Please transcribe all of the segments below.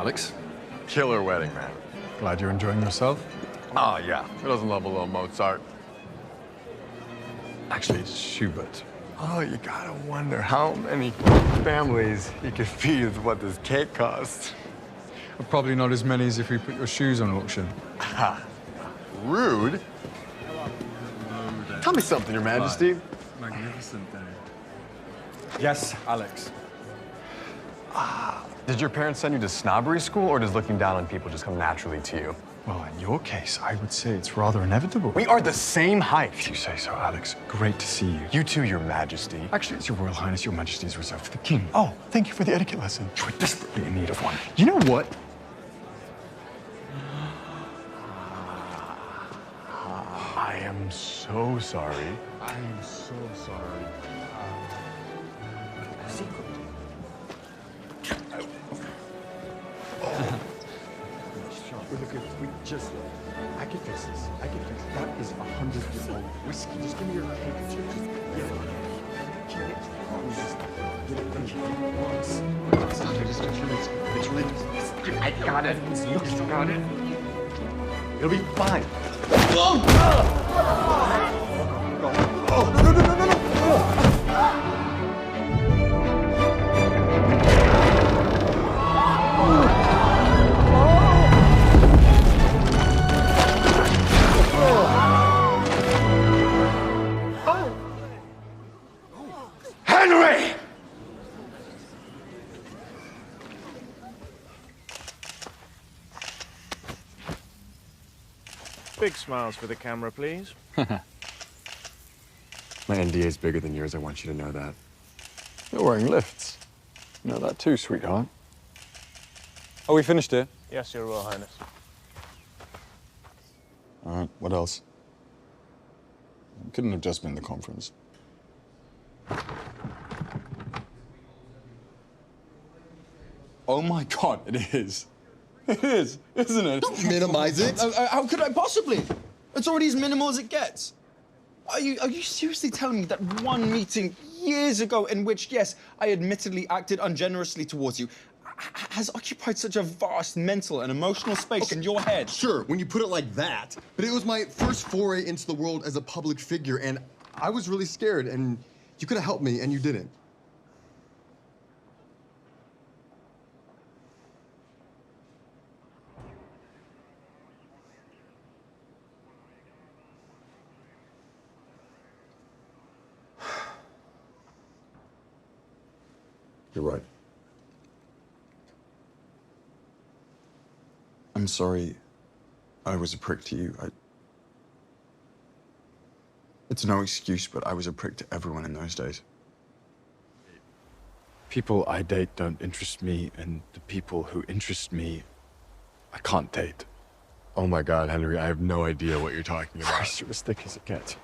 Alex. Killer wedding, man. Glad you're enjoying yourself. Oh, yeah. Who doesn't love a little Mozart? Actually, it's Schubert. Oh, you gotta wonder how many families you could feed with what this cake costs. But probably not as many as if we put your shoes on auction. Ha! Rude? Tell me something, Your Majesty. Magnificent day. Yes, Alex. Did your parents send you to snobbery school, or does looking down on people just come naturally to you? Well, in your case, I would say it's rather inevitable. We are the same height. If you say so, Alex. Great to see you. You too, Your Majesty. Actually, it's Your Royal Highness. Your Majesty is reserved for the King. Oh, thank you for the etiquette lesson. You were desperately in need of one. You know what? I am so sorry. I am so sorry. Secret. Look, if we just, I can fix this. I can fix this. That is 100-year-old whiskey. Just give me your handkerchief. Just get it. Just get it done once. It's really, I got it. You got it. It'll be fine. Oh, no. Big smiles for the camera, please. My NDA is bigger than yours. I want you to know that. You're wearing lifts. You know that too, sweetheart. Oh, we finished it? Yes, Your Royal Highness. All right, what else? It couldn't have just been the conference. Oh my God, it is. It is, isn't it? Don't minimize it. How could I possibly? It's already as minimal as it gets. Are you seriously telling me that one meeting years ago in which, yes, I admittedly acted ungenerously towards you, has occupied such a vast mental and emotional space in your head? Sure, when you put it like that. But it was my first foray into the world as a public figure, and I was really scared, and you could have helped me, and you didn't. You're right. I'm sorry I was a prick to you. It's no excuse, but I was a prick to everyone in those days. People I date don't interest me, and the people who interest me, I can't date. Oh my God, Henry, I have no idea what you're talking about. Christ, you're as thick as it gets.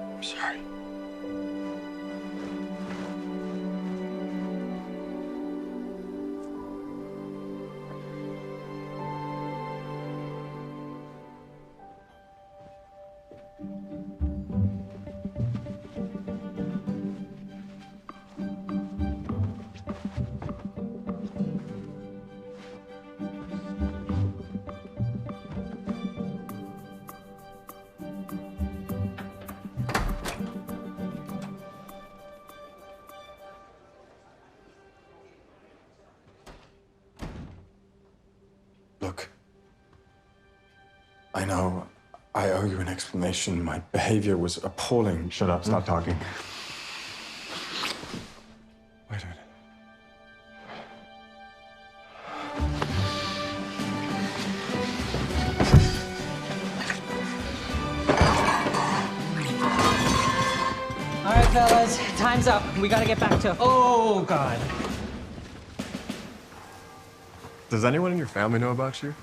I'm sorry. Look, I know I owe you an explanation. My behavior was appalling. Shut up, stop talking. Wait a minute. All right, fellas, time's up. We gotta get back to. Oh, God. Does anyone in your family know about you?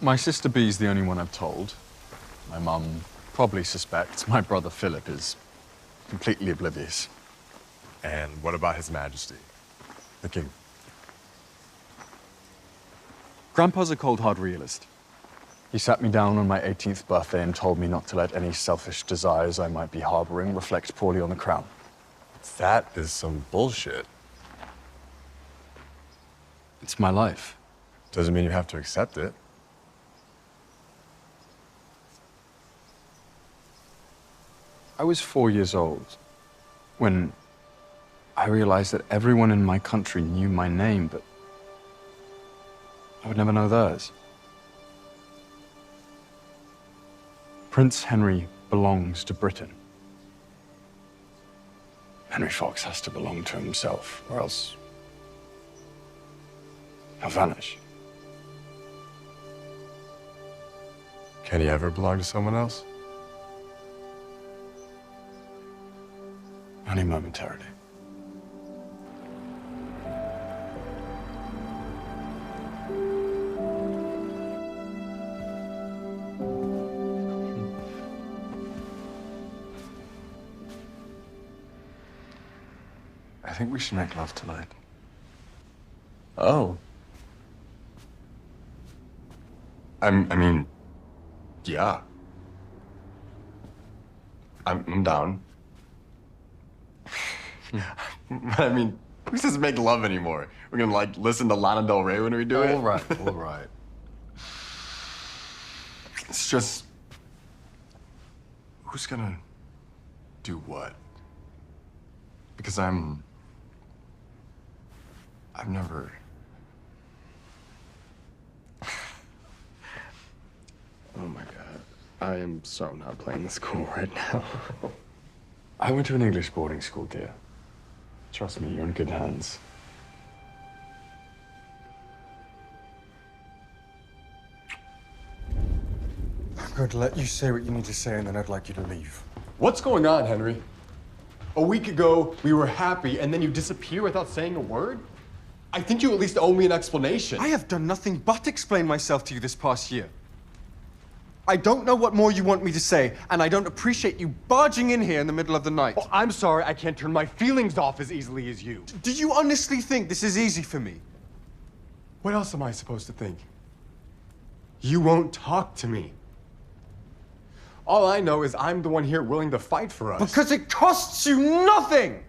My sister Bee's the only one I've told. My mum probably suspects. My brother Philip is completely oblivious. And what about His Majesty, the King? Grandpa's a cold, hard realist. He sat me down on my 18th birthday and told me not to let any selfish desires I might be harboring reflect poorly on the crown. That is some bullshit. It's my life. Doesn't mean you have to accept it. I was 4 years old when I realized that everyone in my country knew my name, but I would never know theirs. Prince Henry belongs to Britain. Henry Fox has to belong to himself, or else he'll vanish. Can he ever belong to someone else? Only momentarily. I think we should make love tonight. Oh. I mean, yeah. I'm down. I mean, who says make love anymore? We're gonna, like, listen to Lana Del Rey when we do it? All right, all right. It's just... who's gonna do what? Because I've never... Oh my God. I am so not playing this cool right now. I went to an English boarding school, dear. Trust me, you're in good hands. I'm going to let you say what you need to say, and then I'd like you to leave. What's going on, Henry? A week ago, we were happy, and then you disappear without saying a word? I think you at least owe me an explanation. I have done nothing but explain myself to you this past year. I don't know what more you want me to say, and I don't appreciate you barging in here in the middle of the night. Oh, I'm sorry, I can't turn my feelings off as easily as you. Do you honestly think this is easy for me? What else am I supposed to think? You won't talk to me. All I know is I'm the one here willing to fight for us. Because it costs you nothing!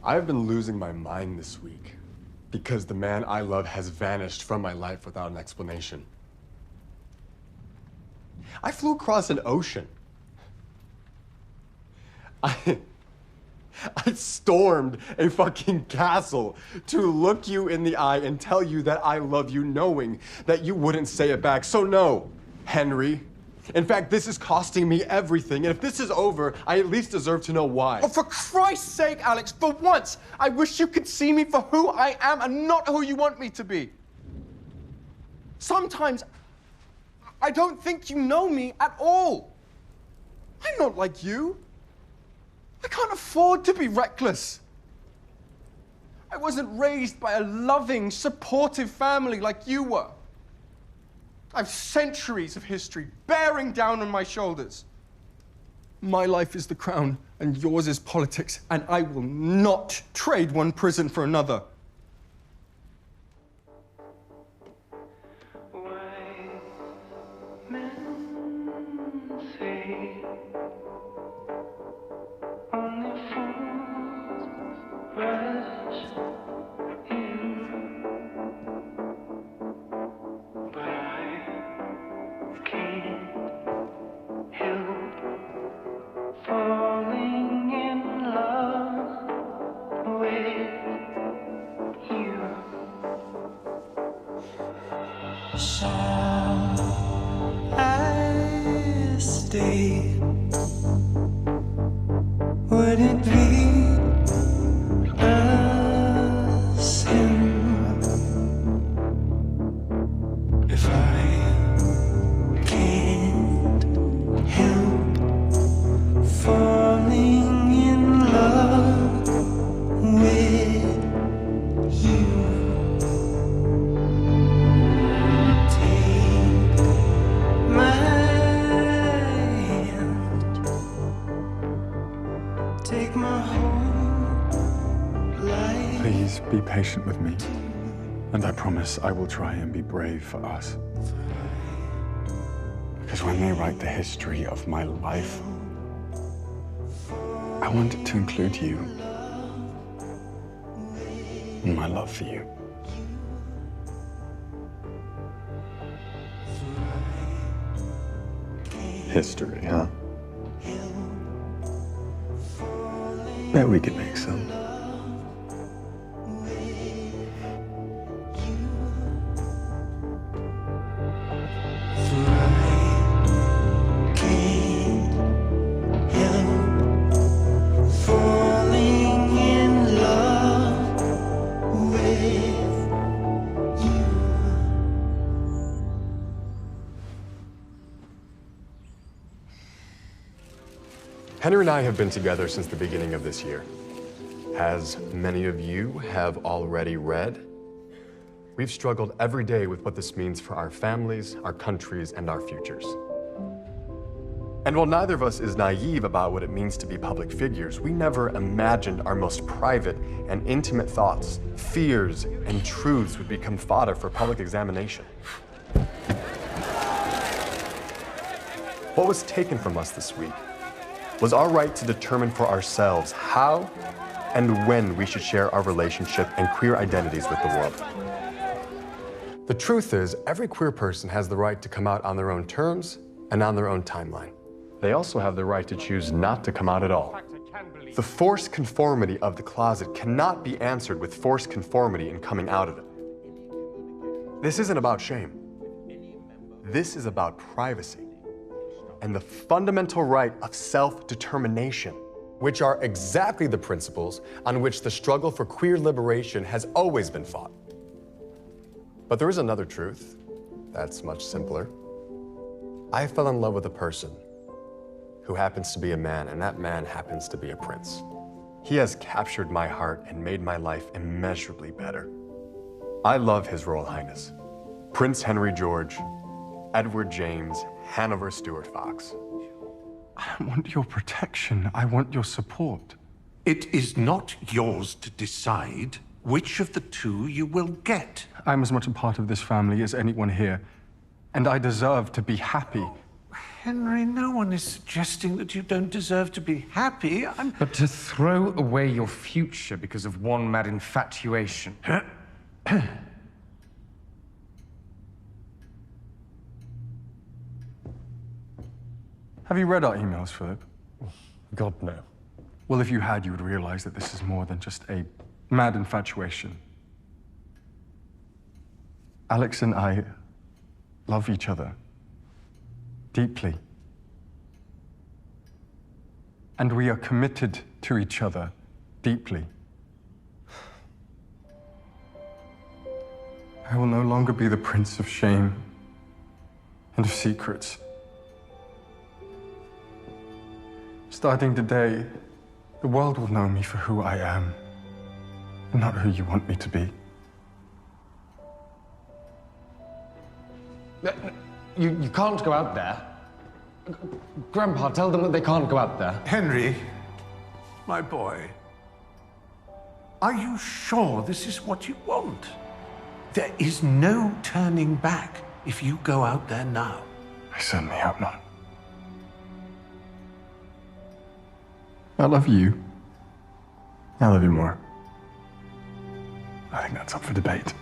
I've been losing my mind this week because the man I love has vanished from my life without an explanation. I flew across an ocean. I stormed a fucking castle to look you in the eye and tell you that I love you, knowing that you wouldn't say it back. So no, Henry. In fact, this is costing me everything, and if this is over, I at least deserve to know why. Oh, for Christ's sake, Alex, for once, I wish you could see me for who I am and not who you want me to be. Sometimes, I don't think you know me at all. I'm not like you. I can't afford to be reckless. I wasn't raised by a loving, supportive family like you were. I have centuries of history bearing down on my shoulders. My life is the crown, and yours is politics, and I will not trade one prison for another. Would it be a sin if I can't help falling in love with you? Take my hand, take my whole life. Please be patient with me. And I promise I will try and be brave for us. Because when they write the history of my life, I want it to include you and my love for you. History, huh? Bet we could make some. Henry and I have been together since the beginning of this year. As many of you have already read, we've struggled every day with what this means for our families, our countries, and our futures. And while neither of us is naive about what it means to be public figures, we never imagined our most private and intimate thoughts, fears, and truths would become fodder for public examination. What was taken from us this week was our right to determine for ourselves how and when we should share our relationship and queer identities with the world. The truth is, every queer person has the right to come out on their own terms and on their own timeline. They also have the right to choose not to come out at all. The forced conformity of the closet cannot be answered with forced conformity in coming out of it. This isn't about shame. This is about privacy and the fundamental right of self-determination, which are exactly the principles on which the struggle for queer liberation has always been fought. But there is another truth that's much simpler. I fell in love with a person who happens to be a man, and that man happens to be a prince. He has captured my heart and made my life immeasurably better. I love His Royal Highness, Prince Henry George, Edward James, Hanover Stuart Fox. I don't want your protection. I want your support. It is not yours to decide which of the two you will get. I'm as much a part of this family as anyone here, and I deserve to be happy. Henry, no one is suggesting that you don't deserve to be happy. But to throw away your future because of one mad infatuation. Have you read our emails, Philip? God, no. Well, if you had, you would realize that this is more than just a mad infatuation. Alex and I love each other deeply. And we are committed to each other deeply. I will no longer be the prince of shame and of secrets. Starting today, the world will know me for who I am, and not who you want me to be. You can't go out there. Grandpa, tell them that they can't go out there. Henry, my boy, are you sure this is what you want? There is no turning back if you go out there now. I certainly hope not. I love you. I love you more. I think that's up for debate.